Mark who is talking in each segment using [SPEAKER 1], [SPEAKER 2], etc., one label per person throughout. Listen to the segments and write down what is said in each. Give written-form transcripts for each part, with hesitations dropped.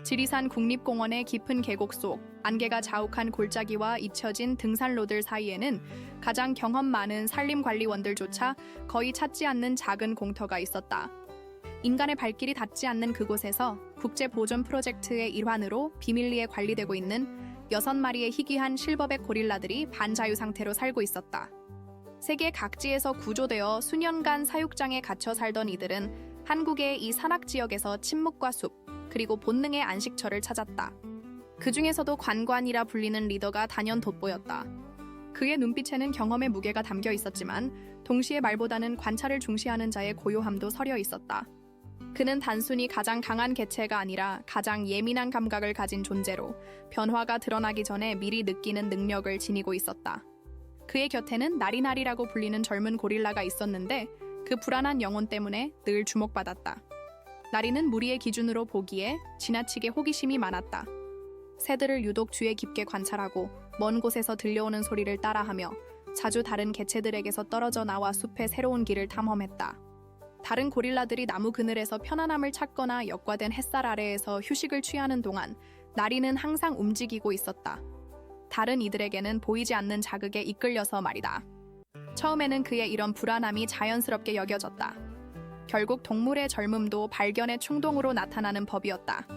[SPEAKER 1] 지리산 국립공원의 깊은 계곡 속 안개가 자욱한 골짜기와 잊혀진 등산로들 사이에는 가장 경험 많은 산림관리원들조차 거의 찾지 않는 작은 공터가 있었다. 인간의 발길이 닿지 않는 그곳에서 국제보존 프로젝트의 일환으로 비밀리에 관리되고 있는 6마리의 희귀한 실버백 고릴라들이 반자유 상태로 살고 있었다. 세계 각지에서 구조되어 수년간 사육장에 갇혀 살던 이들은 한국의 이 산악지역에서 침묵과 숲, 그리고 본능의 안식처를 찾았다. 그 중에서도 관관이라 불리는 리더가 단연 돋보였다. 그의 눈빛에는 경험의 무게가 담겨 있었지만 동시에 말보다는 관찰을 중시하는 자의 고요함도 서려 있었다. 그는 단순히 가장 강한 개체가 아니라 가장 예민한 감각을 가진 존재로 변화가 드러나기 전에 미리 느끼는 능력을 지니고 있었다. 그의 곁에는 나리나리라고 불리는 젊은 고릴라가 있었는데 그 불안한 영혼 때문에 늘 주목받았다. 나리는 무리의 기준으로 보기에 지나치게 호기심이 많았다. 새들을 유독 주의 깊게 관찰하고 먼 곳에서 들려오는 소리를 따라하며 자주 다른 개체들에게서 떨어져 나와 숲의 새로운 길을 탐험했다. 다른 고릴라들이 나무 그늘에서 편안함을 찾거나 역과된 햇살 아래에서 휴식을 취하는 동안 나리는 항상 움직이고 있었다. 다른 이들에게는 보이지 않는 자극에 이끌려서 말이다. 처음에는 그의 이런 불안함이 자연스럽게 여겨졌다. 결국 동물의 젊음도 발견의 충동으로 나타나는 법이었다.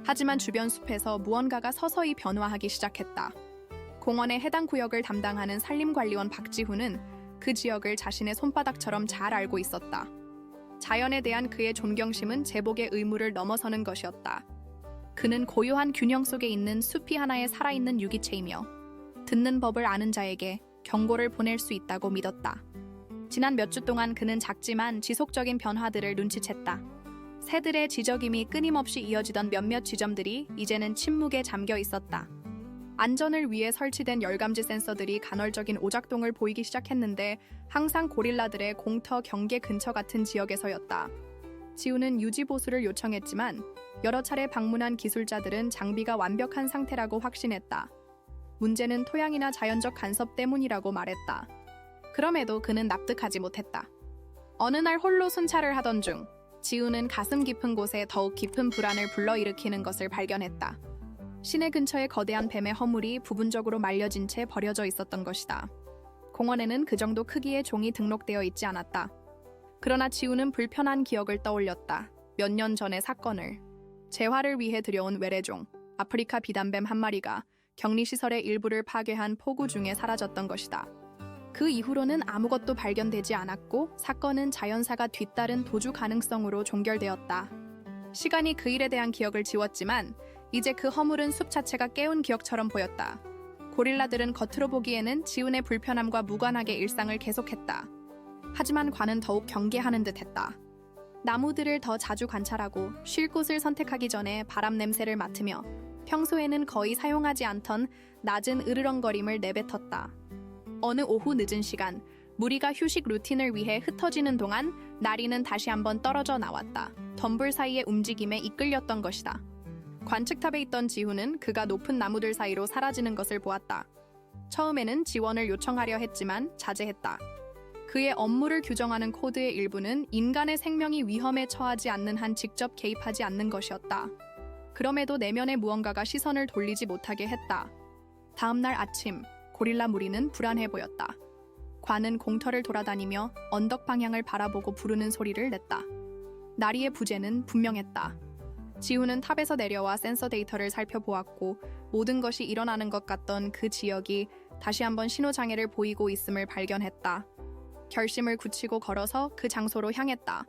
[SPEAKER 1] 하지만 주변 숲에서 무언가가 서서히 변화하기 시작했다. 공원의 해당 구역을 담당하는 산림관리원 박지훈은 그 지역을 자신의 손바닥처럼 잘 알고 있었다. 자연에 대한 그의 존경심은 제복의 의무를 넘어서는 것이었다. 그는 고요한 균형 속에 있는 숲이 하나의 살아있는 유기체이며 듣는 법을 아는 자에게 경고를 보낼 수 있다고 믿었다. 지난 몇 주 동안 그는 작지만 지속적인 변화들을 눈치챘다. 새들의 지저김이 끊임없이 이어지던 몇몇 지점들이 이제는 침묵에 잠겨 있었다. 안전을 위해 설치된 열감지 센서들이 간헐적인 오작동을 보이기 시작했는데 항상 고릴라들의 공터 경계 근처 같은 지역에서였다. 지우는 유지보수를 요청했지만 여러 차례 방문한 기술자들은 장비가 완벽한 상태라고 확신했다. 문제는 토양이나 자연적 간섭 때문이라고 말했다. 그럼에도 그는 납득하지 못했다. 어느 날 홀로 순찰을 하던 중 지우는 가슴 깊은 곳에 더욱 깊은 불안을 불러일으키는 것을 발견했다. 시내 근처의 거대한 뱀의 허물이 부분적으로 말려진 채 버려져 있었던 것이다. 공원에는 그 정도 크기의 종이 등록되어 있지 않았다. 그러나 지우는 불편한 기억을 떠올렸다. 몇 년 전의 사건을. 재활을 위해 들여온 외래종, 아프리카 비단뱀 한 마리가 격리시설의 일부를 파괴한 폭우 중에 사라졌던 것이다. 그 이후로는 아무것도 발견되지 않았고 사건은 자연사가 뒤따른 도주 가능성으로 종결되었다. 시간이 그 일에 대한 기억을 지웠지만 이제 그 허물은 숲 자체가 깨운 기억처럼 보였다. 고릴라들은 겉으로 보기에는 지훈의 불편함과 무관하게 일상을 계속했다. 하지만 관은 더욱 경계하는 듯했다. 나무들을 더 자주 관찰하고 쉴 곳을 선택하기 전에 바람 냄새를 맡으며 평소에는 거의 사용하지 않던 낮은 으르렁거림을 내뱉었다. 어느 오후 늦은 시간, 무리가 휴식 루틴을 위해 흩어지는 동안 나리는 다시 한번 떨어져 나왔다. 덤불 사이의 움직임에 이끌렸던 것이다. 관측탑에 있던 지훈은 그가 높은 나무들 사이로 사라지는 것을 보았다. 처음에는 지원을 요청하려 했지만 자제했다. 그의 업무를 규정하는 코드의 일부는 인간의 생명이 위험에 처하지 않는 한 직접 개입하지 않는 것이었다. 그럼에도 내면의 무언가가 시선을 돌리지 못하게 했다. 다음 날 아침, 고릴라 무리는 불안해 보였다. 관은 공터를 돌아다니며 언덕 방향을 바라보고 부르는 소리를 냈다. 나리의 부재는 분명했다. 지훈은 탑에서 내려와 센서 데이터를 살펴보았고 모든 것이 일어나는 것 같던 그 지역이 다시 한번 신호장애를 보이고 있음을 발견했다. 결심을 굳히고 걸어서 그 장소로 향했다.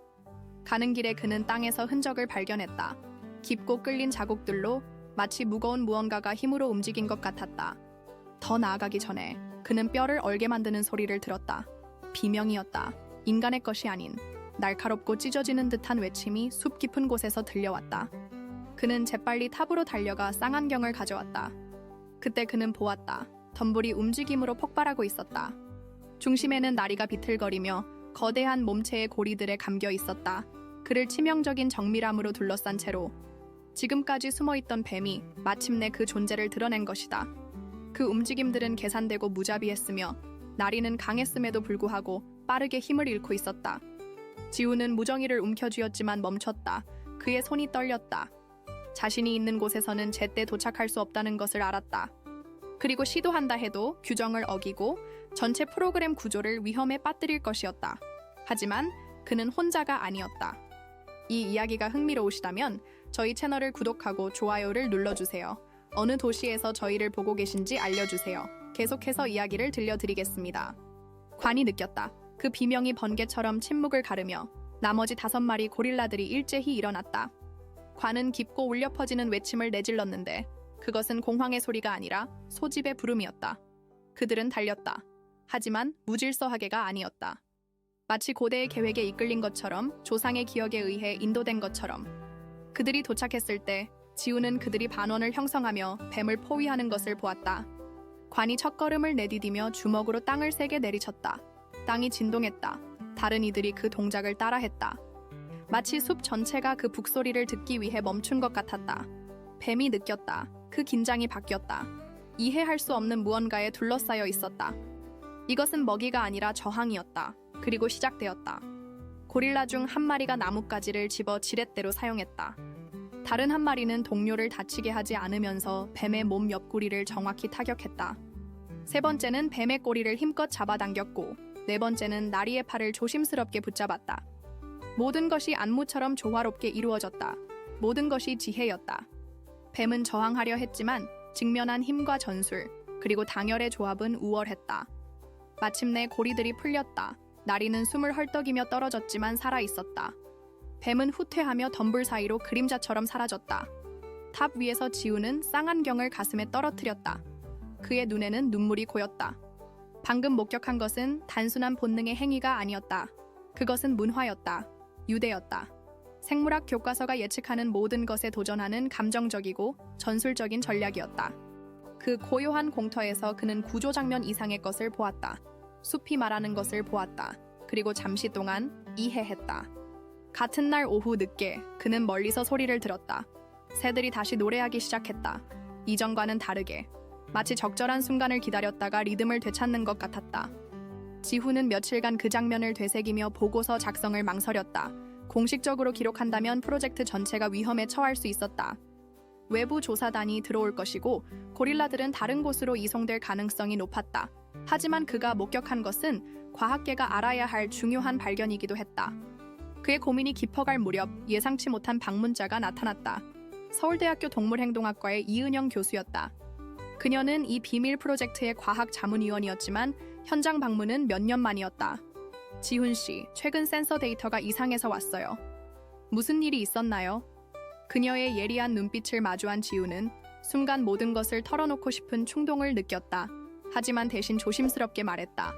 [SPEAKER 1] 가는 길에 그는 땅에서 흔적을 발견했다. 깊고 끌린 자국들로 마치 무거운 무언가가 힘으로 움직인 것 같았다. 더 나아가기 전에 그는 뼈를 얼게 만드는 소리를 들었다. 비명이었다. 인간의 것이 아닌 날카롭고 찢어지는 듯한 외침이 숲 깊은 곳에서 들려왔다. 그는 재빨리 탑으로 달려가 쌍안경을 가져왔다. 그때 그는 보았다. 덤불이 움직임으로 폭발하고 있었다. 중심에는 나리가 비틀거리며 거대한 몸체의 고리들에 감겨 있었다. 그를 치명적인 정밀함으로 둘러싼 채로 지금까지 숨어있던 뱀이 마침내 그 존재를 드러낸 것이다. 그 움직임들은 계산되고 무자비했으며 나리는 강했음에도 불구하고 빠르게 힘을 잃고 있었다. 지우는 무정의를 움켜쥐었지만 멈췄다. 그의 손이 떨렸다. 자신이 있는 곳에서는 제때 도착할 수 없다는 것을 알았다. 그리고 시도한다 해도 규정을 어기고 전체 프로그램 구조를 위험에 빠뜨릴 것이었다. 하지만 그는 혼자가 아니었다. 이 이야기가 흥미로우시다면 저희 채널을 구독하고 좋아요를 눌러주세요. 어느 도시에서 저희를 보고 계신지 알려주세요. 계속해서 이야기를 들려드리겠습니다. 관이 느꼈다. 그 비명이 번개처럼 침묵을 가르며 나머지 5마리 고릴라들이 일제히 일어났다. 관은 깊고 울려 퍼지는 외침을 내질렀는데 그것은 공황의 소리가 아니라 소집의 부름이었다. 그들은 달렸다. 하지만 무질서하게가 아니었다. 마치 고대의 계획에 이끌린 것처럼, 조상의 기억에 의해 인도된 것처럼. 그들이 도착했을 때 지우는 그들이 반원을 형성하며 뱀을 포위하는 것을 보았다. 관이 첫걸음을 내디디며 주먹으로 땅을 세게 내리쳤다. 땅이 진동했다. 다른 이들이 그 동작을 따라했다. 마치 숲 전체가 그 북소리를 듣기 위해 멈춘 것 같았다. 뱀이 느꼈다. 그 긴장이 바뀌었다. 이해할 수 없는 무언가에 둘러싸여 있었다. 이것은 먹이가 아니라 저항이었다. 그리고 시작되었다. 고릴라 중 한 마리가 나뭇가지를 집어 지렛대로 사용했다. 다른 한 마리는 동료를 다치게 하지 않으면서 뱀의 몸 옆구리를 정확히 타격했다. 세 번째는 뱀의 꼬리를 힘껏 잡아당겼고, 네 번째는 나리의 팔을 조심스럽게 붙잡았다. 모든 것이 안무처럼 조화롭게 이루어졌다. 모든 것이 지혜였다. 뱀은 저항하려 했지만 직면한 힘과 전술, 그리고 당열의 조합은 우월했다. 마침내 고리들이 풀렸다. 나리는 숨을 헐떡이며 떨어졌지만 살아있었다. 뱀은 후퇴하며 덤불 사이로 그림자처럼 사라졌다. 탑 위에서 지우는 쌍안경을 가슴에 떨어뜨렸다. 그의 눈에는 눈물이 고였다. 방금 목격한 것은 단순한 본능의 행위가 아니었다. 그것은 문화였다. 유대였다. 생물학 교과서가 예측하는 모든 것에 도전하는 감정적이고 전술적인 전략이었다. 그 고요한 공터에서 그는 구조 장면 이상의 것을 보았다. 숲이 말하는 것을 보았다. 그리고 잠시 동안 이해했다. 같은 날 오후 늦게 그는 멀리서 소리를 들었다. 새들이 다시 노래하기 시작했다. 이전과는 다르게 마치 적절한 순간을 기다렸다가 리듬을 되찾는 것 같았다. 지후는 며칠간 그 장면을 되새기며 보고서 작성을 망설였다. 공식적으로 기록한다면 프로젝트 전체가 위험에 처할 수 있었다. 외부 조사단이 들어올 것이고 고릴라들은 다른 곳으로 이송될 가능성이 높았다. 하지만 그가 목격한 것은 과학계가 알아야 할 중요한 발견이기도 했다. 그의 고민이 깊어갈 무렵 예상치 못한 방문자가 나타났다. 서울대학교 동물행동학과의 이은영 교수였다. 그녀는 이 비밀 프로젝트의 과학 자문위원이었지만 현장 방문은 몇 년 만이었다. 지훈 씨, 최근 센서 데이터가 이상해서 왔어요. 무슨 일이 있었나요? 그녀의 예리한 눈빛을 마주한 지훈은 순간 모든 것을 털어놓고 싶은 충동을 느꼈다. 하지만 대신 조심스럽게 말했다.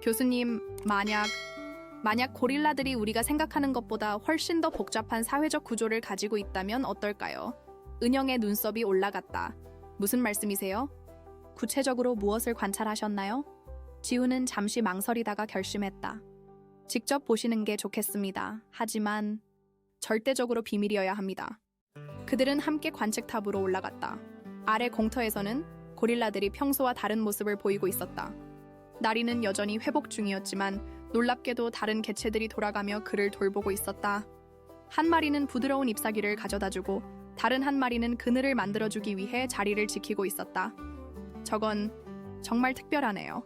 [SPEAKER 1] 교수님, 만약 고릴라들이 우리가 생각하는 것보다 훨씬 더 복잡한 사회적 구조를 가지고 있다면 어떨까요? 은영의 눈썹이 올라갔다. 무슨 말씀이세요? 구체적으로 무엇을 관찰하셨나요? 지훈은 잠시 망설이다가 결심했다. 직접 보시는 게 좋겠습니다. 하지만 절대적으로 비밀이어야 합니다. 그들은 함께 관측탑으로 올라갔다. 아래 공터에서는 고릴라들이 평소와 다른 모습을 보이고 있었다. 나리는 여전히 회복 중이었지만 놀랍게도 다른 개체들이 돌아가며 그를 돌보고 있었다. 한 마리는 부드러운 잎사귀를 가져다주고 다른 한 마리는 그늘을 만들어주기 위해 자리를 지키고 있었다. 저건 정말 특별하네요.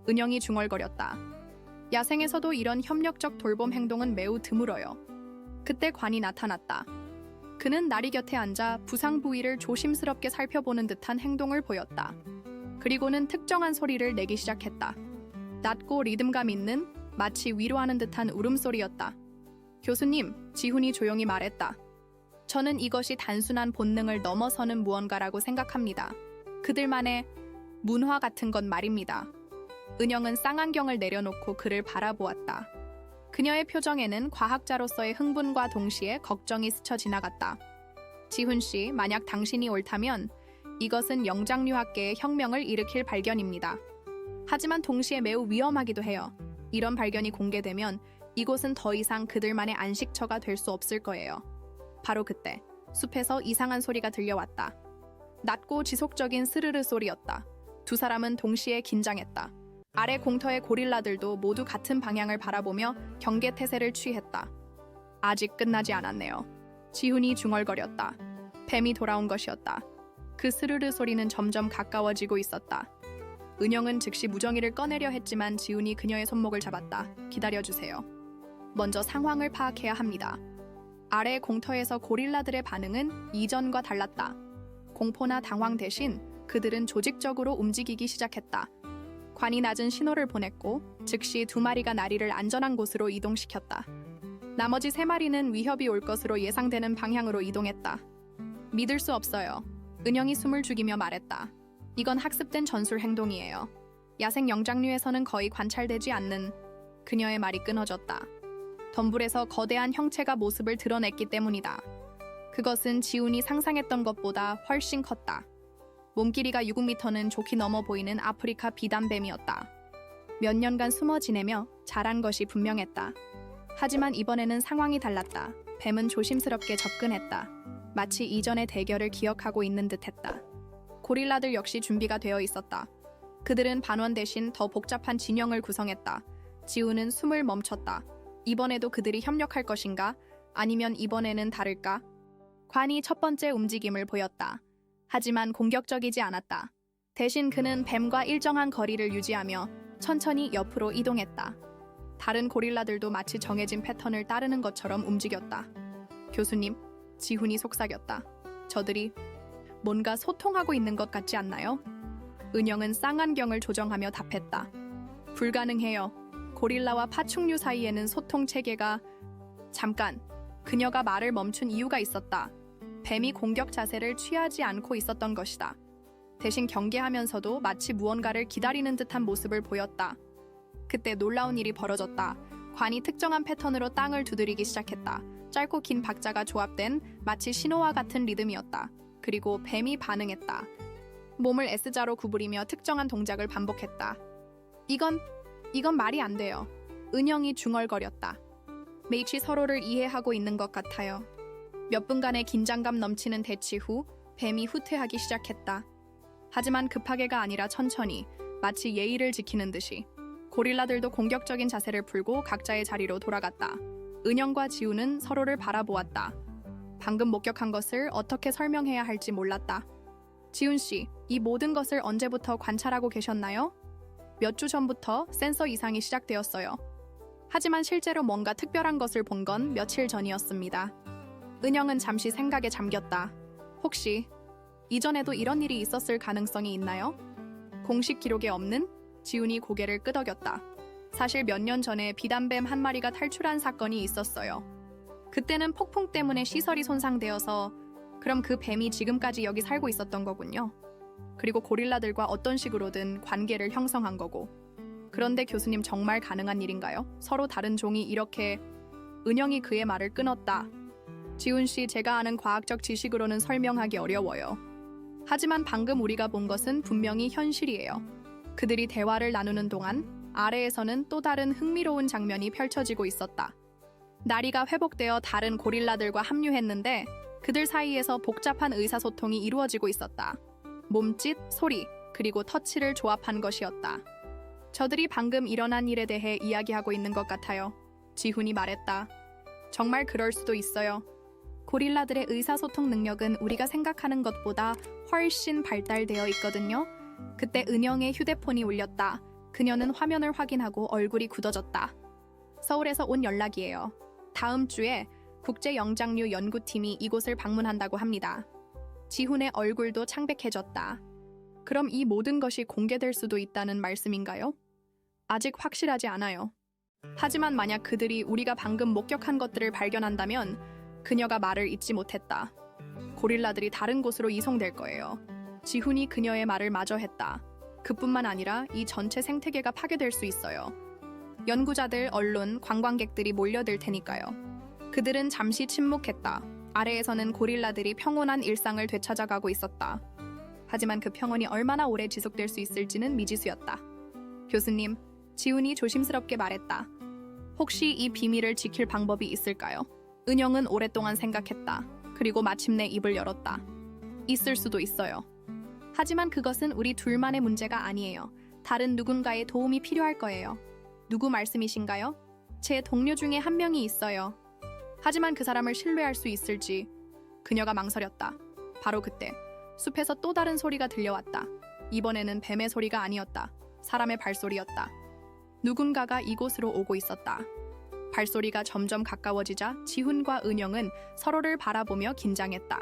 [SPEAKER 1] 은영이 중얼거렸다. 야생에서도 이런 협력적 돌봄 행동은 매우 드물어요. 그때 관이 나타났다. 그는 나리 곁에 앉아 부상 부위를 조심스럽게 살펴보는 듯한 행동을 보였다. 그리고는 특정한 소리를 내기 시작했다. 낮고 리듬감 있는 마치 위로하는 듯한 울음소리였다. 교수님, 지훈이 조용히 말했다. 저는 이것이 단순한 본능을 넘어서는 무언가라고 생각합니다. 그들만의 문화 같은 건 말입니다. 은영은 쌍안경을 내려놓고 그를 바라보았다. 그녀의 표정에는 과학자로서의 흥분과 동시에 걱정이 스쳐 지나갔다. 지훈 씨, 만약 당신이 옳다면 이것은 영장류학계의 혁명을 일으킬 발견입니다. 하지만 동시에 매우 위험하기도 해요. 이런 발견이 공개되면 이곳은 더 이상 그들만의 안식처가 될 수 없을 거예요. 바로 그때 숲에서 이상한 소리가 들려왔다. 낮고 지속적인 스르르 소리였다. 두 사람은 동시에 긴장했다. 아래 공터의 고릴라들도 모두 같은 방향을 바라보며 경계 태세를 취했다. 아직 끝나지 않았네요. 지훈이 중얼거렸다. 뱀이 돌아온 것이었다. 그 스르르 소리는 점점 가까워지고 있었다. 은영은 즉시 무정이를 꺼내려 했지만 지훈이 그녀의 손목을 잡았다. 기다려주세요. 먼저 상황을 파악해야 합니다. 아래 공터에서 고릴라들의 반응은 이전과 달랐다. 공포나 당황 대신 그들은 조직적으로 움직이기 시작했다. 관이 낮은 신호를 보냈고 즉시 2마리가 나리를 안전한 곳으로 이동시켰다. 나머지 3마리는 위협이 올 것으로 예상되는 방향으로 이동했다. 믿을 수 없어요. 은영이 숨을 죽이며 말했다. 이건 학습된 전술 행동이에요. 야생 영장류에서는 거의 관찰되지 않는. 그녀의 말이 끊어졌다. 덤불에서 거대한 형체가 모습을 드러냈기 때문이다. 그것은 지훈이 상상했던 것보다 훨씬 컸다. 몸길이가 6m는 좋게 넘어 보이는 아프리카 비단뱀이었다. 몇 년간 숨어 지내며 자란 것이 분명했다. 하지만 이번에는 상황이 달랐다. 뱀은 조심스럽게 접근했다. 마치 이전의 대결을 기억하고 있는 듯했다. 고릴라들 역시 준비가 되어 있었다. 그들은 반원 대신 더 복잡한 진영을 구성했다. 지훈은 숨을 멈췄다. 이번에도 그들이 협력할 것인가? 아니면 이번에는 다를까? 관이 첫 번째 움직임을 보였다. 하지만 공격적이지 않았다. 대신 그는 뱀과 일정한 거리를 유지하며 천천히 옆으로 이동했다. 다른 고릴라들도 마치 정해진 패턴을 따르는 것처럼 움직였다. 교수님, 지훈이 속삭였다. 저들이 뭔가 소통하고 있는 것 같지 않나요? 은영은 쌍안경을 조정하며 답했다. 불가능해요. 고릴라와 파충류 사이에는 소통 체계가... 잠깐, 그녀가 말을 멈춘 이유가 있었다. 뱀이 공격 자세를 취하지 않고 있었던 것이다. 대신 경계하면서도 마치 무언가를 기다리는 듯한 모습을 보였다. 그때 놀라운 일이 벌어졌다. 관이 특정한 패턴으로 땅을 두드리기 시작했다. 짧고 긴 박자가 조합된 마치 신호와 같은 리듬이었다. 그리고 뱀이 반응했다. 몸을 S자로 구부리며 특정한 동작을 반복했다. 이건 말이 안 돼요. 은영이 중얼거렸다. 매치 서로를 이해하고 있는 것 같아요. 몇 분간의 긴장감 넘치는 대치 후 뱀이 후퇴하기 시작했다. 하지만 급하게가 아니라 천천히, 마치 예의를 지키는 듯이. 고릴라들도 공격적인 자세를 풀고 각자의 자리로 돌아갔다. 은영과 지우는 서로를 바라보았다. 방금 목격한 것을 어떻게 설명해야 할지 몰랐다. 지훈 씨, 이 모든 것을 언제부터 관찰하고 계셨나요? 몇 주 전부터 센서 이상이 시작되었어요. 하지만 실제로 뭔가 특별한 것을 본 건 며칠 전이었습니다. 은영은 잠시 생각에 잠겼다. 혹시 이전에도 이런 일이 있었을 가능성이 있나요? 공식 기록에 없는? 지훈이 고개를 끄덕였다. 사실 몇 년 전에 비단뱀 한 마리가 탈출한 사건이 있었어요. 그때는 폭풍 때문에 시설이 손상되어서 그럼 그 뱀이 지금까지 여기 살고 있었던 거군요. 그리고 고릴라들과 어떤 식으로든 관계를 형성한 거고. 그런데 교수님 정말 가능한 일인가요? 서로 다른 종이 이렇게... 은영이 그의 말을 끊었다. 지훈 씨, 제가 아는 과학적 지식으로는 설명하기 어려워요. 하지만 방금 우리가 본 것은 분명히 현실이에요. 그들이 대화를 나누는 동안 아래에서는 또 다른 흥미로운 장면이 펼쳐지고 있었다. 나리가 회복되어 다른 고릴라들과 합류했는데 그들 사이에서 복잡한 의사소통이 이루어지고 있었다. 몸짓, 소리, 그리고 터치를 조합한 것이었다. 저들이 방금 일어난 일에 대해 이야기하고 있는 것 같아요. 지훈이 말했다. 정말 그럴 수도 있어요. 고릴라들의 의사소통 능력은 우리가 생각하는 것보다 훨씬 발달되어 있거든요. 그때 은영의 휴대폰이 울렸다. 그녀는 화면을 확인하고 얼굴이 굳어졌다. 서울에서 온 연락이에요. 다음 주에 국제영장류 연구팀이 이곳을 방문한다고 합니다. 지훈의 얼굴도 창백해졌다. 그럼 이 모든 것이 공개될 수도 있다는 말씀인가요? 아직 확실하지 않아요. 하지만 만약 그들이 우리가 방금 목격한 것들을 발견한다면 그녀가 말을 잊지 못했다. 고릴라들이 다른 곳으로 이송될 거예요. 지훈이 그녀의 말을 마저 했다. 그뿐만 아니라 이 전체 생태계가 파괴될 수 있어요. 연구자들, 언론, 관광객들이 몰려들 테니까요. 그들은 잠시 침묵했다. 아래에서는 고릴라들이 평온한 일상을 되찾아가고 있었다. 하지만 그 평온이 얼마나 오래 지속될 수 있을지는 미지수였다. 교수님, 지훈이 조심스럽게 말했다. 혹시 이 비밀을 지킬 방법이 있을까요? 은영은 오랫동안 생각했다. 그리고 마침내 입을 열었다. 있을 수도 있어요. 하지만 그것은 우리 둘만의 문제가 아니에요. 다른 누군가의 도움이 필요할 거예요. 누구 말씀이신가요? 제 동료 중에 한 명이 있어요. 하지만 그 사람을 신뢰할 수 있을지. 그녀가 망설였다. 바로 그때 숲에서 또 다른 소리가 들려왔다. 이번에는 뱀의 소리가 아니었다. 사람의 발소리였다. 누군가가 이곳으로 오고 있었다. 발소리가 점점 가까워지자 지훈과 은영은 서로를 바라보며 긴장했다.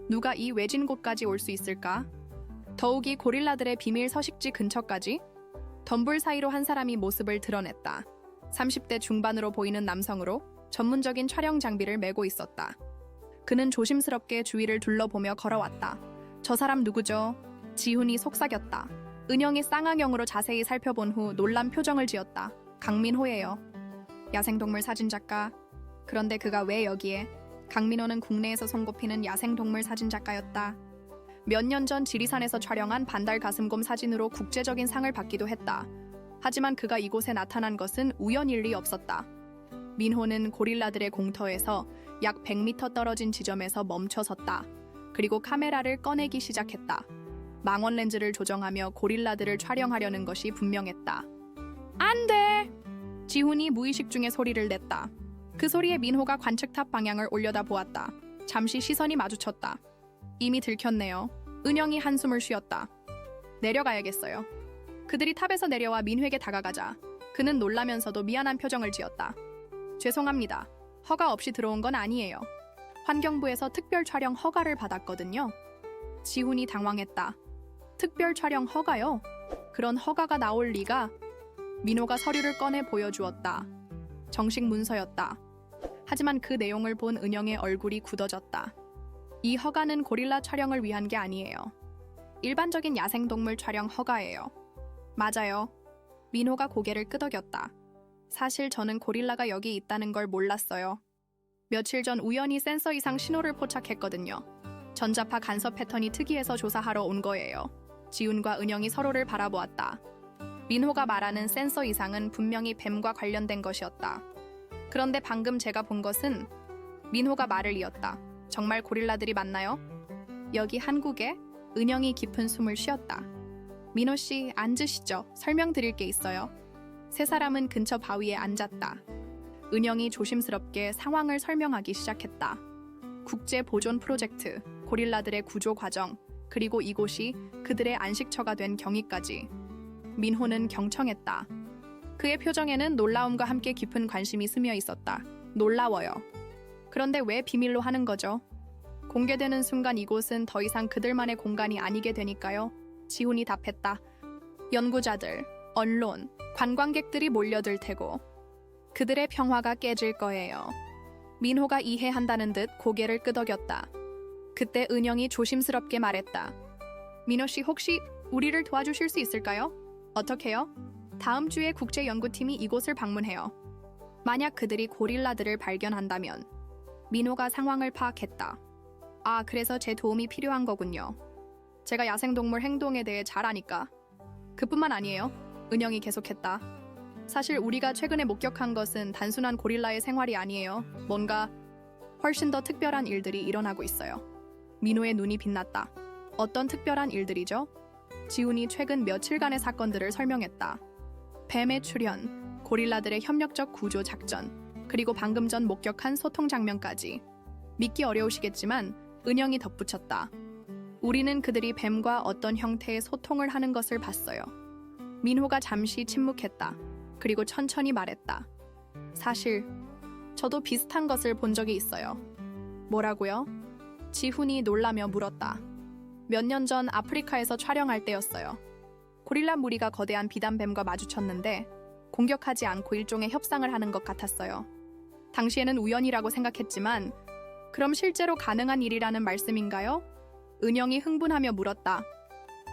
[SPEAKER 1] 누가 이 외진 곳까지 올 수 있을까? 더욱이 고릴라들의 비밀 서식지 근처까지? 덤불 사이로 한 사람이 모습을 드러냈다. 30대 중반으로 보이는 남성으로 전문적인 촬영 장비를 메고 있었다. 그는 조심스럽게 주위를 둘러보며 걸어왔다. 저 사람 누구죠? 지훈이 속삭였다. 은영이 쌍앙형으로 자세히 살펴본 후 놀란 표정을 지었다. 강민호예요. 야생동물 사진작가. 그런데 그가 왜 여기에? 강민호는 국내에서 손꼽히는 야생동물 사진작가였다. 몇 년 전 지리산에서 촬영한 반달 가슴곰 사진으로 국제적인 상을 받기도 했다. 하지만 그가 이곳에 나타난 것은 우연일 리 없었다. 민호는 고릴라들의 공터에서 약 100m 떨어진 지점에서 멈춰섰다. 그리고 카메라를 꺼내기 시작했다. 망원 렌즈를 조정하며 고릴라들을 촬영하려는 것이 분명했다. 안 돼! 지훈이 무의식 중에 소리를 냈다. 그 소리에 민호가 관측탑 방향을 올려다보았다. 잠시 시선이 마주쳤다. 이미 들켰네요. 은영이 한숨을 쉬었다. 내려가야겠어요. 그들이 탑에서 내려와 민호에게 다가가자 그는 놀라면서도 미안한 표정을 지었다. 죄송합니다. 허가 없이 들어온 건 아니에요. 환경부에서 특별 촬영 허가를 받았거든요. 지훈이 당황했다. 특별 촬영 허가요? 그런 허가가 나올 리가? 민호가 서류를 꺼내 보여주었다. 정식 문서였다. 하지만 그 내용을 본 은영의 얼굴이 굳어졌다. 이 허가는 고릴라 촬영을 위한 게 아니에요. 일반적인 야생동물 촬영 허가예요. 맞아요. 민호가 고개를 끄덕였다. 사실 저는 고릴라가 여기 있다는 걸 몰랐어요. 며칠 전 우연히 센서 이상 신호를 포착했거든요. 전자파 간섭 패턴이 특이해서 조사하러 온 거예요. 지훈과 은영이 서로를 바라보았다. 민호가 말하는 센서 이상은 분명히 뱀과 관련된 것이었다. 그런데 방금 제가 본 것은 민호가 말을 이었다. 정말 고릴라들이 맞나요? 여기 한국에? 은영이 깊은 숨을 쉬었다. 민호 씨, 앉으시죠. 설명드릴 게 있어요. 세 사람은 근처 바위에 앉았다. 은영이 조심스럽게 상황을 설명하기 시작했다. 국제 보존 프로젝트, 고릴라들의 구조 과정, 그리고 이곳이 그들의 안식처가 된 경위까지. 민호는 경청했다. 그의 표정에는 놀라움과 함께 깊은 관심이 스며 있었다. 놀라워요. 그런데 왜 비밀로 하는 거죠? 공개되는 순간 이곳은 더 이상 그들만의 공간이 아니게 되니까요. 지훈이 답했다. 연구자들, 언론, 관광객들이 몰려들 테고 그들의 평화가 깨질 거예요. 민호가 이해한다는 듯 고개를 끄덕였다. 그때 은영이 조심스럽게 말했다. 민호 씨 혹시 우리를 도와주실 수 있을까요? 어떻게요? 다음 주에 국제연구팀이 이곳을 방문해요. 만약 그들이 고릴라들을 발견한다면. 민호가 상황을 파악했다. 아, 그래서 제 도움이 필요한 거군요. 제가 야생동물 행동에 대해 잘 아니까. 그뿐만 아니에요. 은영이 계속했다. 사실 우리가 최근에 목격한 것은 단순한 고릴라의 생활이 아니에요. 뭔가 훨씬 더 특별한 일들이 일어나고 있어요. 민호의 눈이 빛났다. 어떤 특별한 일들이죠? 지훈이 최근 며칠간의 사건들을 설명했다. 뱀의 출현, 고릴라들의 협력적 구조 작전, 그리고 방금 전 목격한 소통 장면까지. 믿기 어려우시겠지만 은영이 덧붙였다. 우리는 그들이 뱀과 어떤 형태의 소통을 하는 것을 봤어요. 민호가 잠시 침묵했다. 그리고 천천히 말했다. 사실 저도 비슷한 것을 본 적이 있어요. 뭐라고요? 지훈이 놀라며 물었다. 몇 년 전 아프리카에서 촬영할 때였어요. 고릴라 무리가 거대한 비단뱀과 마주쳤는데 공격하지 않고 일종의 협상을 하는 것 같았어요. 당시에는 우연이라고 생각했지만 그럼 실제로 가능한 일이라는 말씀인가요? 은영이 흥분하며 물었다.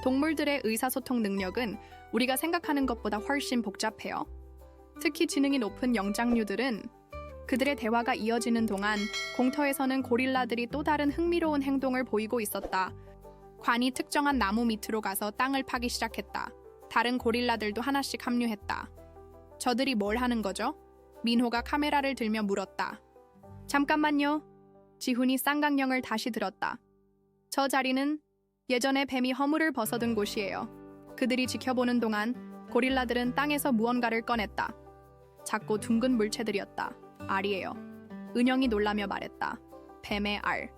[SPEAKER 1] 동물들의 의사소통 능력은 우리가 생각하는 것보다 훨씬 복잡해요. 특히 지능이 높은 영장류들은 그들의 대화가 이어지는 동안 공터에서는 고릴라들이 또 다른 흥미로운 행동을 보이고 있었다. 관이 특정한 나무 밑으로 가서 땅을 파기 시작했다. 다른 고릴라들도 하나씩 합류했다. 저들이 뭘 하는 거죠? 민호가 카메라를 들며 물었다. 잠깐만요. 지훈이 쌍강령을 다시 들었다. 저 자리는 예전에 뱀이 허물을 벗어둔 곳이에요. 그들이 지켜보는 동안 고릴라들은 땅에서 무언가를 꺼냈다. 작고 둥근 물체들이었다. 알이에요. 은영이 놀라며 말했다. 뱀의 알.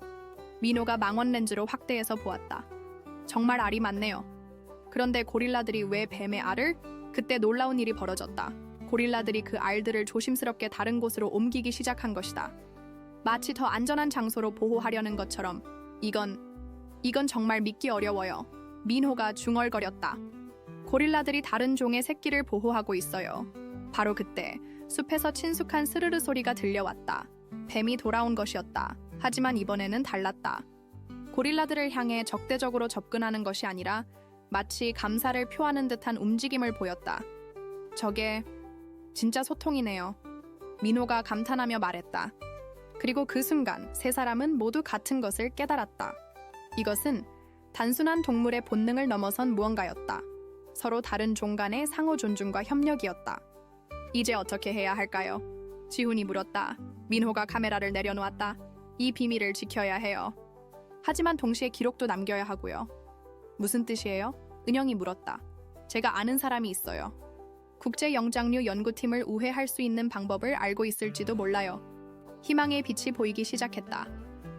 [SPEAKER 1] 민호가 망원 렌즈로 확대해서 보았다. 정말 알이 많네요. 그런데 고릴라들이 왜 뱀의 알을? 그때 놀라운 일이 벌어졌다. 고릴라들이 그 알들을 조심스럽게 다른 곳으로 옮기기 시작한 것이다. 마치 더 안전한 장소로 보호하려는 것처럼. 이건 정말 믿기 어려워요. 민호가 중얼거렸다. 고릴라들이 다른 종의 새끼를 보호하고 있어요. 바로 그때 숲에서 친숙한 스르르 소리가 들려왔다. 뱀이 돌아온 것이었다. 하지만 이번에는 달랐다. 고릴라들을 향해 적대적으로 접근하는 것이 아니라 마치 감사를 표하는 듯한 움직임을 보였다. 저게 진짜 소통이네요. 민호가 감탄하며 말했다. 그리고 그 순간 세 사람은 모두 같은 것을 깨달았다. 이것은 단순한 동물의 본능을 넘어선 무언가였다. 서로 다른 종 간의 상호 존중과 협력이었다. 이제 어떻게 해야 할까요? 지훈이 물었다. 민호가 카메라를 내려놓았다. 이 비밀을 지켜야 해요. 하지만 동시에 기록도 남겨야 하고요. 무슨 뜻이에요? 은영이 물었다. 제가 아는 사람이 있어요. 국제영장류 연구팀을 우회할 수 있는 방법을 알고 있을지도 몰라요. 희망의 빛이 보이기 시작했다.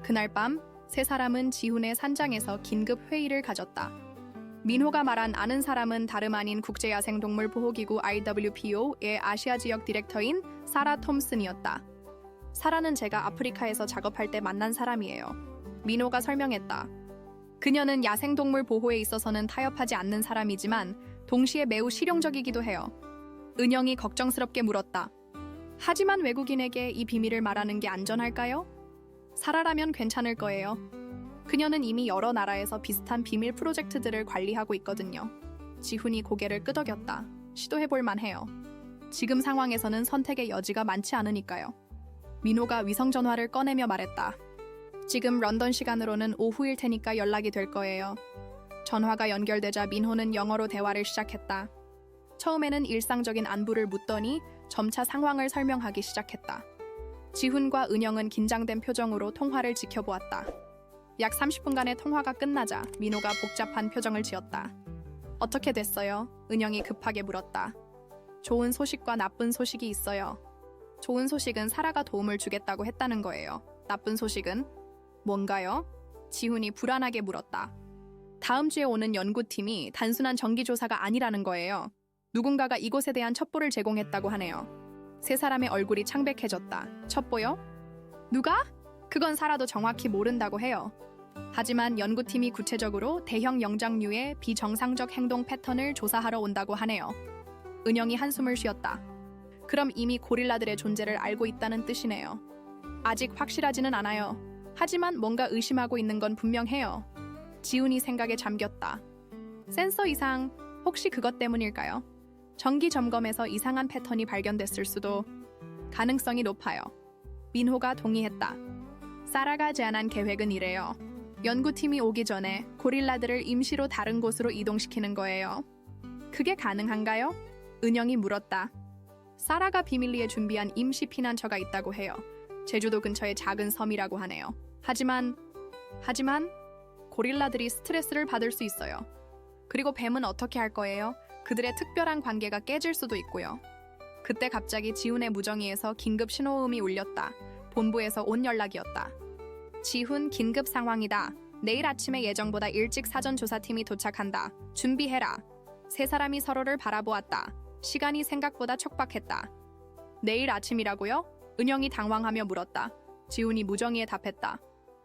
[SPEAKER 1] 그날 밤 세 사람은 지훈의 산장에서 긴급 회의를 가졌다. 민호가 말한 아는 사람은 다름 아닌 국제야생동물보호기구 IWPO의 아시아 지역 디렉터인 사라 톰슨이었다. 사라는 제가 아프리카에서 작업할 때 만난 사람이에요. 민호가 설명했다. 그녀는 야생동물 보호에 있어서는 타협하지 않는 사람이지만 동시에 매우 실용적이기도 해요. 은영이 걱정스럽게 물었다. 하지만 외국인에게 이 비밀을 말하는 게 안전할까요? 사라라면 괜찮을 거예요. 그녀는 이미 여러 나라에서 비슷한 비밀 프로젝트들을 관리하고 있거든요. 지훈이 고개를 끄덕였다. 시도해볼 만해요. 지금 상황에서는 선택의 여지가 많지 않으니까요. 민호가 위성전화를 꺼내며 말했다. 지금 런던 시간으로는 오후일 테니까 연락이 될 거예요. 전화가 연결되자 민호는 영어로 대화를 시작했다. 처음에는 일상적인 안부를 묻더니 점차 상황을 설명하기 시작했다. 지훈과 은영은 긴장된 표정으로 통화를 지켜보았다. 약 30분간의 통화가 끝나자 민호가 복잡한 표정을 지었다. 어떻게 됐어요? 은영이 급하게 물었다. 좋은 소식과 나쁜 소식이 있어요. 좋은 소식은 사라가 도움을 주겠다고 했다는 거예요. 나쁜 소식은? 뭔가요? 지훈이 불안하게 물었다. 다음 주에 오는 연구팀이 단순한 정기조사가 아니라는 거예요. 누군가가 이곳에 대한 첩보를 제공했다고 하네요. 세 사람의 얼굴이 창백해졌다. 첩보요? 누가? 그건 사라도 정확히 모른다고 해요. 하지만 연구팀이 구체적으로 대형 영장류의 비정상적 행동 패턴을 조사하러 온다고 하네요. 은영이 한숨을 쉬었다. 그럼 이미 고릴라들의 존재를 알고 있다는 뜻이네요. 아직 확실하지는 않아요. 하지만 뭔가 의심하고 있는 건 분명해요. 지훈이 생각에 잠겼다. 센서 이상, 혹시 그것 때문일까요? 정기 점검에서 이상한 패턴이 발견됐을 수도. 가능성이 높아요. 민호가 동의했다. 사라가 제안한 계획은 이래요. 연구팀이 오기 전에 고릴라들을 임시로 다른 곳으로 이동시키는 거예요. 그게 가능한가요? 은영이 물었다. 사라가 비밀리에 준비한 임시 피난처가 있다고 해요. 제주도 근처의 작은 섬이라고 하네요. 하지만 고릴라들이 스트레스를 받을 수 있어요. 그리고 뱀은 어떻게 할 거예요? 그들의 특별한 관계가 깨질 수도 있고요. 그때 갑자기 지훈의 무정이에서 긴급 신호음이 울렸다. 본부에서 온 연락이었다. 지훈, 긴급 상황이다. 내일 아침에 예정보다 일찍 사전조사팀이 도착한다. 준비해라. 세 사람이 서로를 바라보았다. 시간이 생각보다 촉박했다. 내일 아침이라고요? 은영이 당황하며 물었다. 지훈이 무정이에 답했다.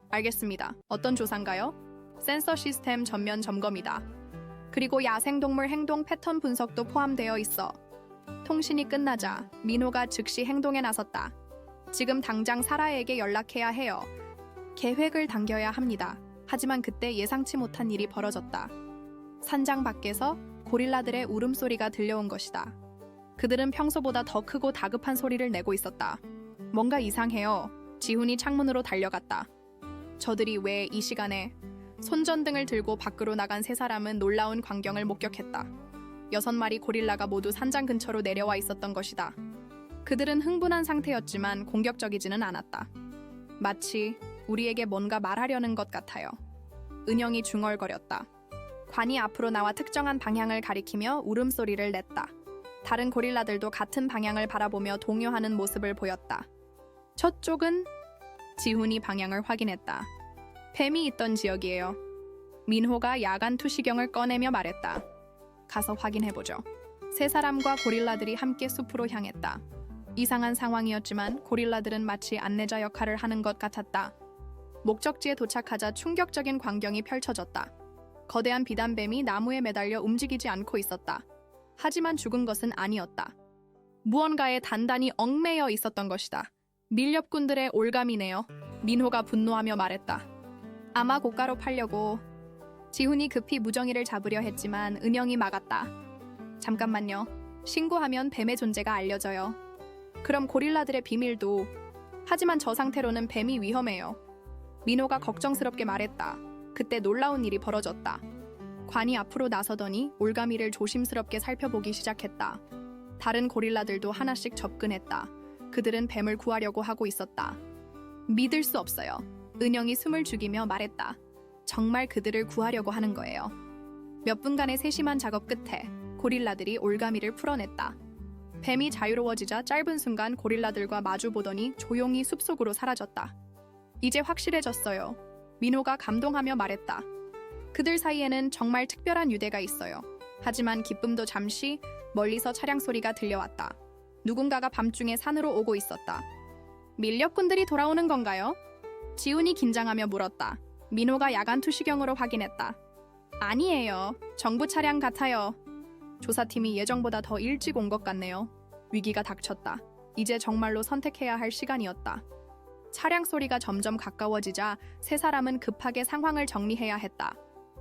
[SPEAKER 1] 알겠습니다. 어떤 조사인가요? 센서 시스템 전면 점검이다. 그리고 야생동물 행동 패턴 분석도 포함되어 있어. 통신이 끝나자 민호가 즉시 행동에 나섰다. 지금 당장 사라에게 연락해야 해요. 계획을 당겨야 합니다. 하지만 그때 예상치 못한 일이 벌어졌다. 산장 밖에서 고릴라들의 울음소리가 들려온 것이다. 그들은 평소보다 더 크고 다급한 소리를 내고 있었다. 뭔가 이상해요. 지훈이 창문으로 달려갔다. 저들이 왜 이 시간에? 손전등을 들고 밖으로 나간 세 사람은 놀라운 광경을 목격했다. 6마리 고릴라가 모두 산장 근처로 내려와 있었던 것이다. 그들은 흥분한 상태였지만 공격적이지는 않았다. 마치 우리에게 뭔가 말하려는 것 같아요. 은영이 중얼거렸다. 관이 앞으로 나와 특정한 방향을 가리키며 울음소리를 냈다. 다른 고릴라들도 같은 방향을 바라보며 동요하는 모습을 보였다. 저쪽은? 지훈이 방향을 확인했다. 뱀이 있던 지역이에요. 민호가 야간 투시경을 꺼내며 말했다. 가서 확인해보죠. 세 사람과 고릴라들이 함께 숲으로 향했다. 이상한 상황이었지만 고릴라들은 마치 안내자 역할을 하는 것 같았다. 목적지에 도착하자 충격적인 광경이 펼쳐졌다. 거대한 비단뱀이 나무에 매달려 움직이지 않고 있었다. 하지만 죽은 것은 아니었다. 무언가에 단단히 얽매여 있었던 것이다. 밀렵꾼들의 올감이네요. 민호가 분노하며 말했다. 아마 고가로 팔려고. 지훈이 급히 무정이를 잡으려 했지만 은영이 막았다. 잠깐만요. 신고하면 뱀의 존재가 알려져요. 그럼 고릴라들의 비밀도. 하지만 저 상태로는 뱀이 위험해요. 민호가 걱정스럽게 말했다. 그때 놀라운 일이 벌어졌다. 관이 앞으로 나서더니 올가미를 조심스럽게 살펴보기 시작했다. 다른 고릴라들도 하나씩 접근했다. 그들은 뱀을 구하려고 하고 있었다. 믿을 수 없어요. 은영이 숨을 죽이며 말했다. 정말 그들을 구하려고 하는 거예요. 몇 분간의 세심한 작업 끝에 고릴라들이 올가미를 풀어냈다. 뱀이 자유로워지자 짧은 순간 고릴라들과 마주보더니 조용히 숲속으로 사라졌다. 이제 확실해졌어요. 민호가 감동하며 말했다. 그들 사이에는 정말 특별한 유대가 있어요. 하지만 기쁨도 잠시. 멀리서 차량 소리가 들려왔다. 누군가가 밤중에 산으로 오고 있었다. 밀렵꾼들이 돌아오는 건가요? 지훈이 긴장하며 물었다. 민호가 야간 투시경으로 확인했다. 아니에요. 정부 차량 같아요. 조사팀이 예정보다 더 일찍 온 것 같네요. 위기가 닥쳤다. 이제 정말로 선택해야 할 시간이었다. 차량 소리가 점점 가까워지자 세 사람은 급하게 상황을 정리해야 했다.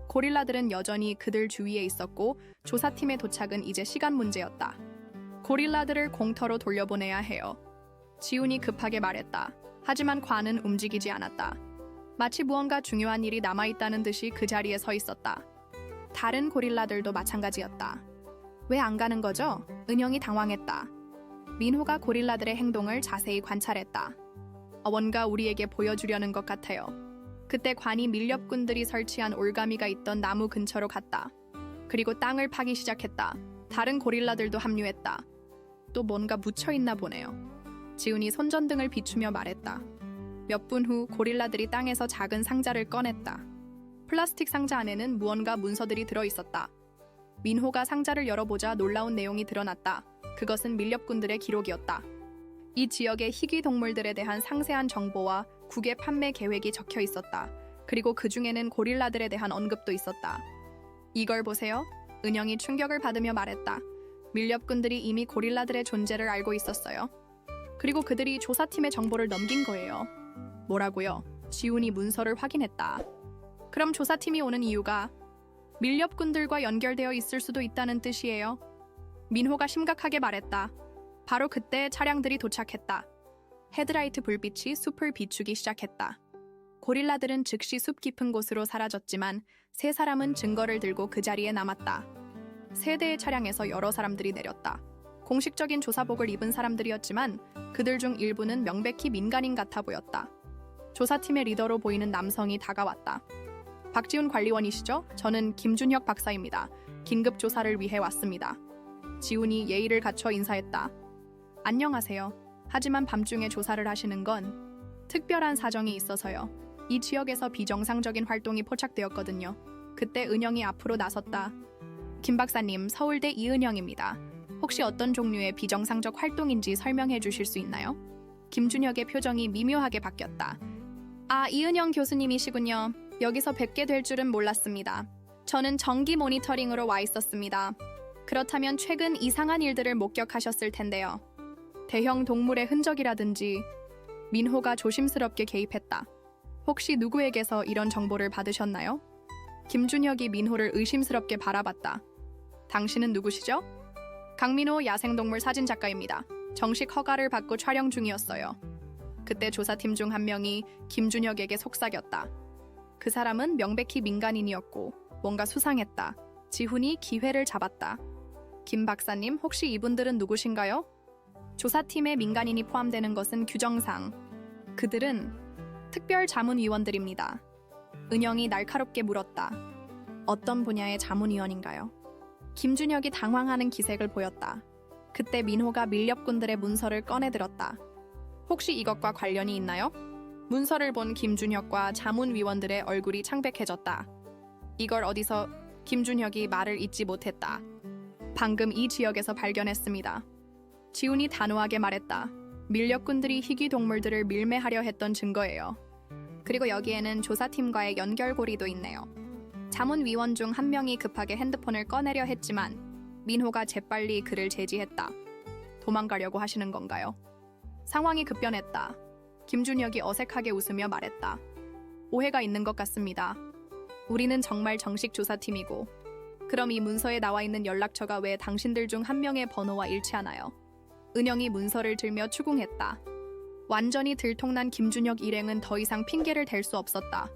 [SPEAKER 1] 고릴라들은 여전히 그들 주위에 있었고 조사팀의 도착은 이제 시간 문제였다. 고릴라들을 공터로 돌려보내야 해요. 지훈이 급하게 말했다. 하지만 관은 움직이지 않았다. 마치 무언가 중요한 일이 남아있다는 듯이 그 자리에 서 있었다. 다른 고릴라들도 마찬가지였다. 왜 안 가는 거죠? 은영이 당황했다. 민호가 고릴라들의 행동을 자세히 관찰했다. 뭔가 우리에게 보여주려는 것 같아요. 그때 관이 밀렵꾼들이 설치한 올가미가 있던 나무 근처로 갔다. 그리고 땅을 파기 시작했다. 다른 고릴라들도 합류했다. 또 뭔가 묻혀있나 보네요. 지훈이 손전등을 비추며 말했다. 몇 분 후 고릴라들이 땅에서 작은 상자를 꺼냈다. 플라스틱 상자 안에는 무언가 문서들이 들어있었다. 민호가 상자를 열어보자 놀라운 내용이 드러났다. 그것은 밀렵꾼들의 기록이었다. 이 지역의 희귀 동물들에 대한 상세한 정보와 국외 판매 계획이 적혀 있었다. 그리고 그 중에는 고릴라들에 대한 언급도 있었다. 이걸 보세요. 은영이 충격을 받으며 말했다. 밀렵꾼들이 이미 고릴라들의 존재를 알고 있었어요. 그리고 그들이 조사팀의 정보를 넘긴 거예요. 뭐라고요? 지훈이 문서를 확인했다. 그럼 조사팀이 오는 이유가 밀렵꾼들과 연결되어 있을 수도 있다는 뜻이에요. 민호가 심각하게 말했다. 바로 그때 차량들이 도착했다. 헤드라이트 불빛이 숲을 비추기 시작했다. 고릴라들은 즉시 숲 깊은 곳으로 사라졌지만 세 사람은 증거를 들고 그 자리에 남았다. 세 대의 차량에서 여러 사람들이 내렸다. 공식적인 조사복을 입은 사람들이었지만 그들 중 일부는 명백히 민간인 같아 보였다. 조사팀의 리더로 보이는 남성이 다가왔다. 박지훈 관리원이시죠? 저는 김준혁 박사입니다. 긴급 조사를 위해 왔습니다. 지훈이 예의를 갖춰 인사했다. 안녕하세요. 하지만 밤중에 조사를 하시는 건 특별한 사정이 있어서요. 이 지역에서 비정상적인 활동이 포착되었거든요. 그때 은영이 앞으로 나섰다. 김 박사님, 서울대 이은영입니다. 혹시 어떤 종류의 비정상적 활동인지 설명해 주실 수 있나요? 김준혁의 표정이 미묘하게 바뀌었다. 아, 이은영 교수님이시군요. 여기서 뵙게 될 줄은 몰랐습니다. 저는 정기 모니터링으로 와 있었습니다. 그렇다면 최근 이상한 일들을 목격하셨을 텐데요. 대형 동물의 흔적이라든지. 민호가 조심스럽게 개입했다. 혹시 누구에게서 이런 정보를 받으셨나요? 김준혁이 민호를 의심스럽게 바라봤다. 당신은 누구시죠? 강민호 야생동물 사진작가입니다. 정식 허가를 받고 촬영 중이었어요. 그때 조사팀 중 한 명이 김준혁에게 속삭였다. 그 사람은 명백히 민간인이었고 뭔가 수상했다. 지훈이 기회를 잡았다. 김 박사님, 혹시 이분들은 누구신가요? 조사팀에 민간인이 포함되는 것은 규정상. 그들은 특별자문위원들입니다. 은영이 날카롭게 물었다. 어떤 분야의 자문위원인가요? 김준혁이 당황하는 기색을 보였다. 그때 민호가 밀렵꾼들의 문서를 꺼내들었다. 혹시 이것과 관련이 있나요? 문서를 본 김준혁과 자문위원들의 얼굴이 창백해졌다. 이걸 어디서? 김준혁이 말을 잇지 못했다. 방금 이 지역에서 발견했습니다. 지훈이 단호하게 말했다. 밀렵꾼들이 희귀 동물들을 밀매하려 했던 증거예요. 그리고 여기에는 조사팀과의 연결고리도 있네요. 자문위원 중 한 명이 급하게 핸드폰을 꺼내려 했지만 민호가 재빨리 그를 제지했다. 도망가려고 하시는 건가요? 상황이 급변했다. 김준혁이 어색하게 웃으며 말했다. 오해가 있는 것 같습니다. 우리는 정말 정식 조사팀이고 그럼 이 문서에 나와 있는 연락처가 왜 당신들 중 한 명의 번호와 일치하나요? 은영이 문서를 들며 추궁했다. 완전히 들통난 김준혁 일행은 더 이상 핑계를 댈 수 없었다.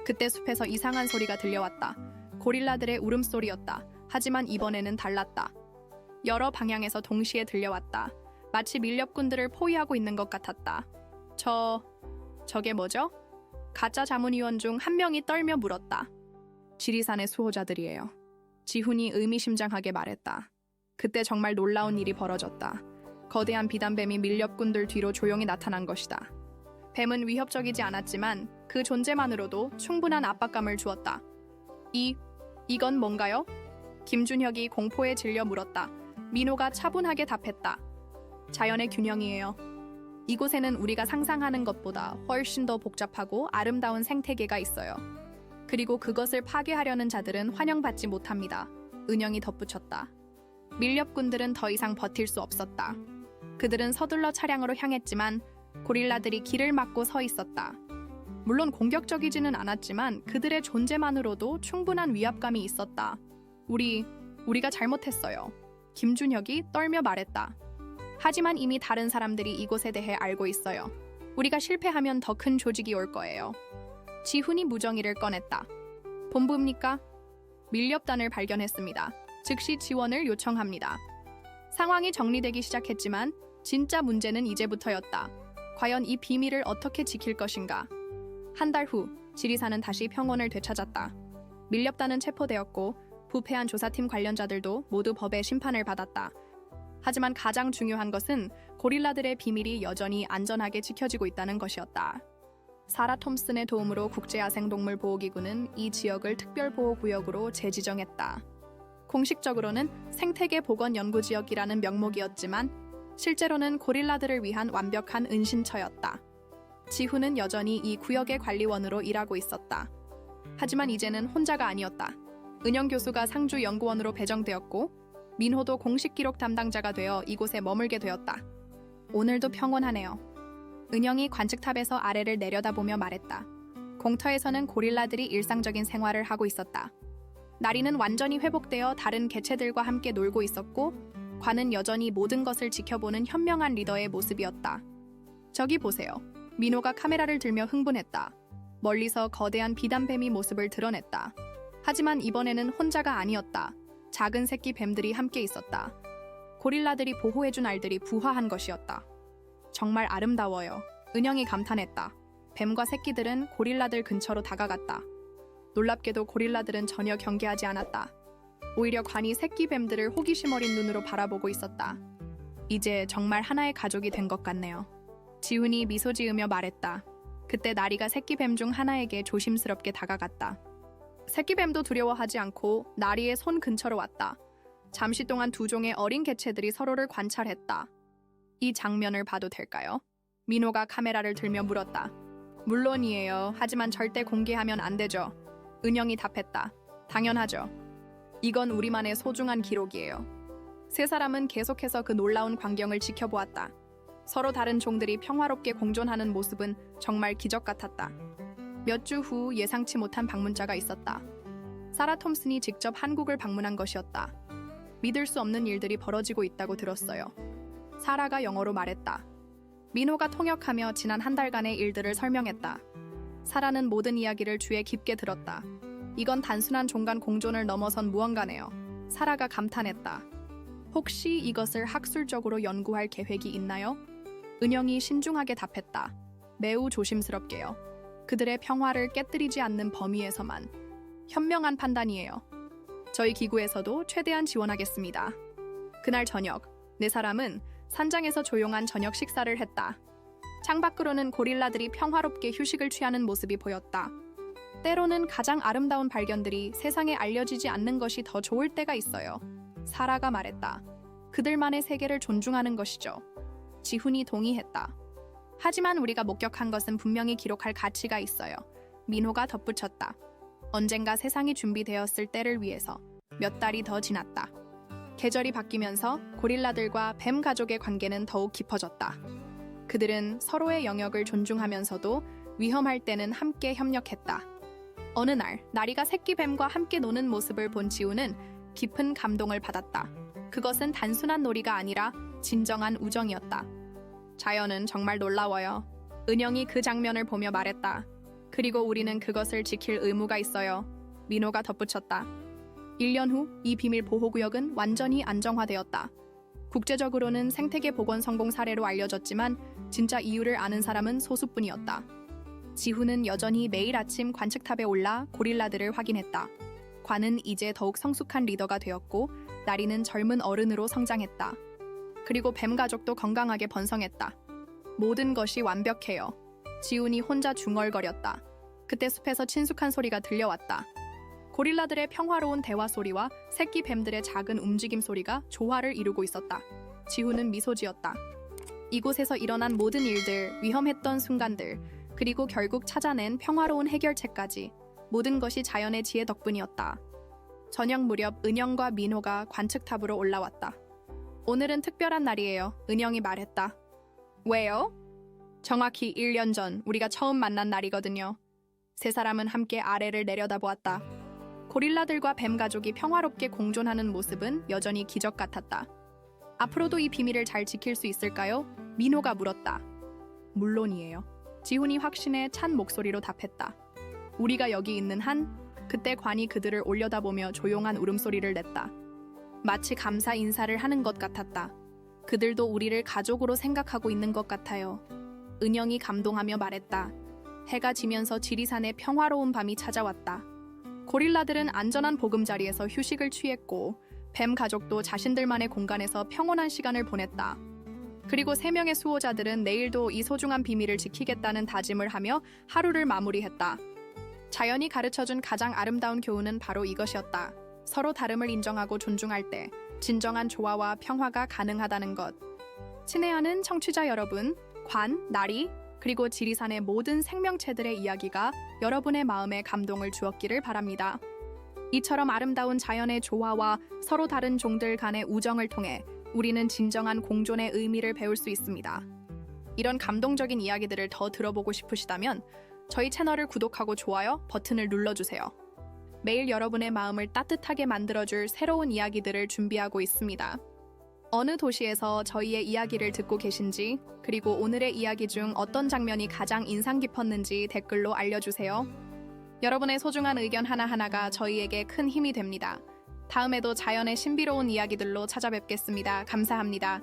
[SPEAKER 1] 그때 숲에서 이상한 소리가 들려왔다. 고릴라들의 울음소리였다. 하지만 이번에는 달랐다. 여러 방향에서 동시에 들려왔다. 마치 밀렵꾼들을 포위하고 있는 것 같았다. 저게 뭐죠? 가짜 자문위원 중 한 명이 떨며 물었다. 지리산의 수호자들이에요. 지훈이 의미심장하게 말했다. 그때 정말 놀라운 일이 벌어졌다. 거대한 비단뱀이 밀렵꾼들 뒤로 조용히 나타난 것이다. 뱀은 위협적이지 않았지만 그 존재만으로도 충분한 압박감을 주었다. 이건 뭔가요? 김준혁이 공포에 질려 물었다. 민호가 차분하게 답했다. 자연의 균형이에요. 이곳에는 우리가 상상하는 것보다 훨씬 더 복잡하고 아름다운 생태계가 있어요. 그리고 그것을 파괴하려는 자들은 환영받지 못합니다. 은영이 덧붙였다. 밀렵꾼들은 더 이상 버틸 수 없었다. 그들은 서둘러 차량으로 향했지만 고릴라들이 길을 막고 서 있었다. 물론 공격적이지는 않았지만 그들의 존재만으로도 충분한 위압감이 있었다. 우리가 잘못했어요. 김준혁이 떨며 말했다. 하지만 이미 다른 사람들이 이곳에 대해 알고 있어요. 우리가 실패하면 더 큰 조직이 올 거예요. 지훈이 무정의를 꺼냈다. 본부입니까? 밀렵단을 발견했습니다. 즉시 지원을 요청합니다. 상황이 정리되기 시작했지만 진짜 문제는 이제부터였다. 과연 이 비밀을 어떻게 지킬 것인가? 한 달 후 지리산은 다시 평온을 되찾았다. 밀렵단은 체포되었고 부패한 조사팀 관련자들도 모두 법의 심판을 받았다. 하지만 가장 중요한 것은 고릴라들의 비밀이 여전히 안전하게 지켜지고 있다는 것이었다. 사라 톰슨의 도움으로 국제야생동물보호기구는 이 지역을 특별보호구역으로 재지정했다. 공식적으로는 생태계 보건 연구지역이라는 명목이었지만 실제로는 고릴라들을 위한 완벽한 은신처였다. 지훈은 여전히 이 구역의 관리원으로 일하고 있었다. 하지만 이제는 혼자가 아니었다. 은영 교수가 상주 연구원으로 배정되었고 민호도 공식 기록 담당자가 되어 이곳에 머물게 되었다. 오늘도 평온하네요. 은영이 관측탑에서 아래를 내려다보며 말했다. 공터에서는 고릴라들이 일상적인 생활을 하고 있었다. 나리는 완전히 회복되어 다른 개체들과 함께 놀고 있었고 관은 여전히 모든 것을 지켜보는 현명한 리더의 모습이었다. 저기 보세요. 민호가 카메라를 들며 흥분했다. 멀리서 거대한 비단뱀이 모습을 드러냈다. 하지만 이번에는 혼자가 아니었다. 작은 새끼 뱀들이 함께 있었다. 고릴라들이 보호해준 알들이 부화한 것이었다. 정말 아름다워요. 은영이 감탄했다. 뱀과 새끼들은 고릴라들 근처로 다가갔다. 놀랍게도 고릴라들은 전혀 경계하지 않았다. 오히려 관이 새끼 뱀들을 호기심 어린 눈으로 바라보고 있었다. 이제 정말 하나의 가족이 된 것 같네요. 지훈이 미소 지으며 말했다. 그때 나리가 새끼 뱀 중 하나에게 조심스럽게 다가갔다. 새끼 뱀도 두려워하지 않고 나리의 손 근처로 왔다. 잠시 동안 두 종의 어린 개체들이 서로를 관찰했다. 이 장면을 봐도 될까요? 민호가 카메라를 들며 물었다. 물론이에요. 하지만 절대 공개하면 안 되죠. 은영이 답했다. 당연하죠. 이건 우리만의 소중한 기록이에요. 세 사람은 계속해서 그 놀라운 광경을 지켜보았다. 서로 다른 종들이 평화롭게 공존하는 모습은 정말 기적 같았다. 몇 주 후 예상치 못한 방문자가 있었다. 사라 톰슨이 직접 한국을 방문한 것이었다. 믿을 수 없는 일들이 벌어지고 있다고 들었어요. 사라가 영어로 말했다. 민호가 통역하며 지난 한 달간의 일들을 설명했다. 사라는 모든 이야기를 귀에 깊게 들었다. 이건 단순한 종간 공존을 넘어선 무언가네요. 사라가 감탄했다. 혹시 이것을 학술적으로 연구할 계획이 있나요? 은영이 신중하게 답했다. 매우 조심스럽게요. 그들의 평화를 깨뜨리지 않는 범위에서만. 현명한 판단이에요. 저희 기구에서도 최대한 창밖으로는 고릴라들이 평화롭게 휴식을 취하는 모습이 보였다. 때로는 가장 아름다운 발견들이 세상에 알려지지 않는 것이 더 좋을 때가 있어요. 사라가 말했다. 그들만의 세계를 존중하는 것이죠. 지훈이 동의했다. 하지만 우리가 목격한 것은 분명히 기록할 가치가 있어요. 민호가 덧붙였다. 언젠가 세상이 준비되었을 때를 위해서 몇 달이 더 지났다. 계절이 바뀌면서 고릴라들과 뱀 가족의 관계는 더욱 깊어졌다. 그들은 서로의 영역을 존중하면서도 위험할 때는 함께 협력했다. 어느 날, 나리가 새끼 뱀과 함께 노는 모습을 본 지우는 깊은 감동을 받았다. 그것은 단순한 놀이가 아니라 진정한 우정이었다. 자연은 정말 놀라워요. 은영이 그 장면을 보며 말했다. 그리고 우리는 그것을 지킬 의무가 있어요. 민호가 덧붙였다. 1년 후 이 비밀 보호구역은 완전히 안정화되었다. 국제적으로는 생태계 복원 성공 사례로 알려졌지만 진짜 이유를 아는 사람은 소수뿐이었다. 지훈은 여전히 매일 아침 관측탑에 올라 고릴라들을 확인했다. 관은 이제 더욱 성숙한 리더가 되었고 나리는 젊은 어른으로 성장했다. 그리고 뱀 가족도 건강하게 번성했다. 모든 것이 완벽해요. 지훈이 혼자 중얼거렸다. 그때 숲에서 친숙한 소리가 들려왔다. 고릴라들의 평화로운 대화 소리와 새끼 뱀들의 작은 움직임 소리가 조화를 이루고 있었다. 지훈은 미소 지었다. 이곳에서 일어난 모든 일들, 위험했던 순간들, 그리고 결국 찾아낸 평화로운 해결책까지 모든 것이 자연의 지혜 덕분이었다. 저녁 무렵 은영과 민호가 관측탑으로 올라왔다. 오늘은 특별한 날이에요. 은영이 말했다. 왜요? 정확히 1년 전 우리가 처음 만난 날이거든요. 세 사람은 함께 아래를 내려다보았다. 고릴라들과 뱀 가족이 평화롭게 공존하는 모습은 여전히 기적 같았다. 앞으로도 이 비밀을 잘 지킬 수 있을까요? 민호가 물었다. 물론이에요. 지훈이 확신에 찬 목소리로 답했다. 우리가 여기 있는 한, 그때 관이 그들을 올려다보며 조용한 울음소리를 냈다. 마치 감사 인사를 하는 것 같았다. 그들도 우리를 가족으로 생각하고 있는 것 같아요. 은영이 감동하며 말했다. 해가 지면서 지리산에 평화로운 밤이 찾아왔다. 고릴라들은 안전한 보금자리에서 휴식을 취했고 뱀 가족도 자신들만의 공간에서 평온한 시간을 보냈다. 그리고 3명의 수호자들은 내일도 이 소중한 비밀을 지키겠다는 다짐을 하며 하루를 마무리했다. 자연이 가르쳐준 가장 아름다운 교훈은 바로 이것이었다. 서로 다름을 인정하고 존중할 때 진정한 조화와 평화가 가능하다는 것. 친애하는 청취자 여러분, 관, 나리, 그리고 지리산의 모든 생명체들의 이야기가 여러분의 마음에 감동을 주었기를 바랍니다. 이처럼 아름다운 자연의 조화와 서로 다른 종들 간의 우정을 통해 우리는 진정한 공존의 의미를 배울 수 있습니다. 이런 감동적인 이야기들을 더 들어보고 싶으시다면 저희 채널을 구독하고 좋아요 버튼을 눌러주세요. 매일 여러분의 마음을 따뜻하게 만들어줄 새로운 이야기들을 준비하고 있습니다. 어느 도시에서 저희의 이야기를 듣고 계신지, 그리고 오늘의 이야기 중 어떤 장면이 가장 인상 깊었는지 댓글로 알려주세요. 여러분의 소중한 의견 하나하나가 저희에게 큰 힘이 됩니다. 다음에도 자연의 신비로운 이야기들로 찾아뵙겠습니다. 감사합니다.